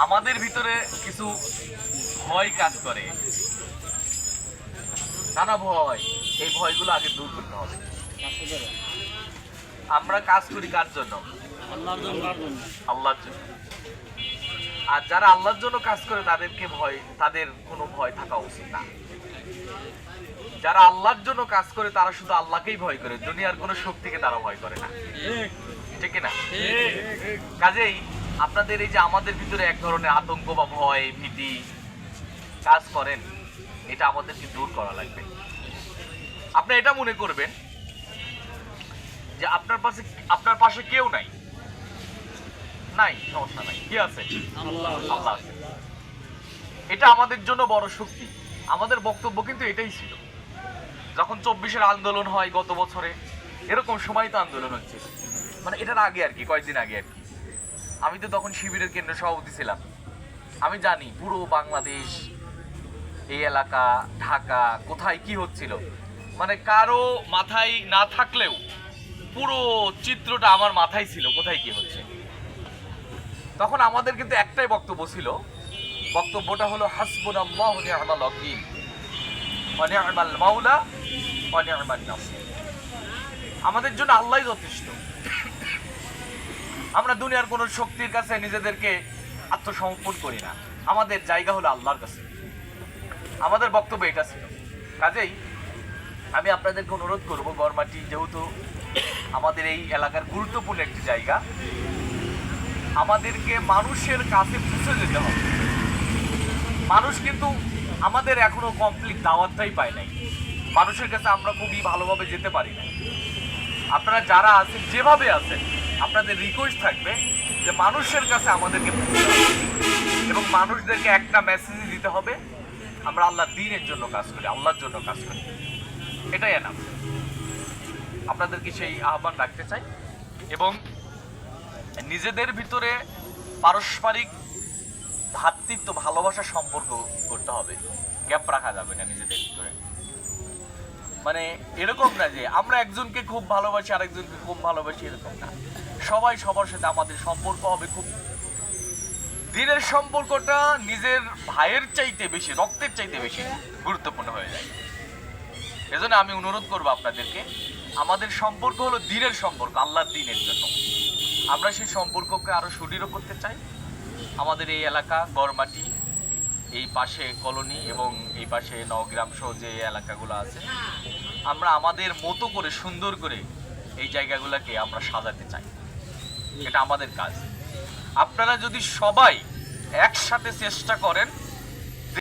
আমাদের ভিতরে কিছু ভয় কাজ করে, নানা ভয়। এই ভয়গুলো আগে দূর করতে হবে। আমরা কাজ করি কার জন্য? আল্লাহর জন্য। আর যারা আল্লাহর জন্য কাজ করে তাদের কোনো ভয় থাকা উচিত না। যারা আল্লাহর জন্য কাজ করে তারা শুধু আল্লাহকেই ভয় করে, দুনিয়ার কোনো শক্তিকে তারা ভয় করে না, ঠিক না? কাজেই আপনাদের এই যে আমাদের ভিতরে এক ধরনের আতঙ্ক বা ভয় ভীতি কাজ করেন, এটা আমাদেরকে দূর করা লাগবে। আপনি এটা মনে করবেন যে আপনার পাশে কেউ নাই, সমস্যা নাই, কি আছে? আল্লাহ আছে। এটা আমাদের জন্য বড় শক্তি। আমাদের বক্তব্য কিন্তু এটাই ছিল। যখন 24-এর আন্দোলন হয় গত বছরে, এরকম সময় তো আন্দোলন হচ্ছে, মানে এটার আগে আর কি, কয়েকদিন আগে আর কি। আমি তো তখন শিবিরের কেন্দ্র সভাপতি ছিলাম। আমি জানি পুরো বাংলাদেশ, এই এলাকা, ঢাকা, কোথায় কি হচ্ছিল, মানে কারো মাথায় না থাকলেও পুরো চিত্রটা আমার মাথায় ছিল, কোথায় কি হচ্ছে। তখন আমাদের কিন্তু একটাই বক্তব্য ছিল, বক্তব্যটা হলো হাসবুনাল্লাহু ওয়া নি'মাল ওয়াকিল ওয়া নি'মাল মাওলা ওয়া নি'মান নাসির। আমাদের জন্য আল্লাহই যথেষ্ট। আমরা দুনিয়ার কোন শক্তির কাছে নিজেদেরকে আত্মসমর্পণ করি না, আমাদের জায়গা হলো আল্লাহর কাছে। আমাদের বক্তব্য এটা ছিল। কাজেই আমি আপনাদেরকে অনুরোধ করব, গড়মাটি যেহেতু আমাদের এই এলাকার গুরুত্বপূর্ণ একটি জায়গা, আমাদেরকে মানুষের কাছে পৌঁছে যেতে হবে। মানুষ কিন্তু আমাদের এখনো কমপ্লিট দাওয়াতটাই পায় নাই, মানুষের কাছে আমরা খুবই ভালোভাবে যেতে পারি না। আপনারা যারা আছেন, যেভাবে আছেন, আপনাদের রিকোয়েস্ট থাকবে যে মানুষের কাছে আমাদেরকে পৌঁছতে হবে এবং মানুষদেরকে একটা মেসেজ দিতে হবে, আমরা আল্লাহর দ্বীনের জন্য কাজ করি, আল্লাহর জন্য কাজ করি। এটাই এনাফ। আপনাদেরকে সেই আহ্বান রাখতে চাই এবং নিজেদের ভিতরে পারস্পরিক ভ্রাতৃত্ব, ভালোবাসার সম্পর্ক করতে হবে, গ্যাপ রাখা যাবে না নিজেদের ভিতরে। মানে এরকম না যে আমরা একজনকে খুব ভালোবাসি আরেকজনকে খুব ভালোবাসি, এরকম না। সবাই সবার সাথে আমাদের সম্পর্ক হবে খুব দিনের সম্পর্কটা নিজের ভাইয়ের চাইতে বেশি, রক্তের চাইতে বেশি গুরুত্বপূর্ণ হয়ে যায়। এজন্য আমি অনুরোধ করবো আপনাদেরকে, আমাদের সম্পর্ক হলো দিনের সম্পর্ক, আল্লাহর দ্বীনের জন্য। আমরা সেই সম্পর্ককে আরো সুদৃঢ় করতে চাই। আমাদের এই এলাকা গড়মাটি, এই পাশে কলোনি এবং এই পাশে নওগ্রাম সহ যে এলাকাগুলো আছে, আমরা আমাদের মতো করে সুন্দর করে এই জায়গাগুলোকে আমরা সাজাতে চাই। এটা আমাদের কাজ। আপনারা যদি সবাই একসাথে চেষ্টা করেন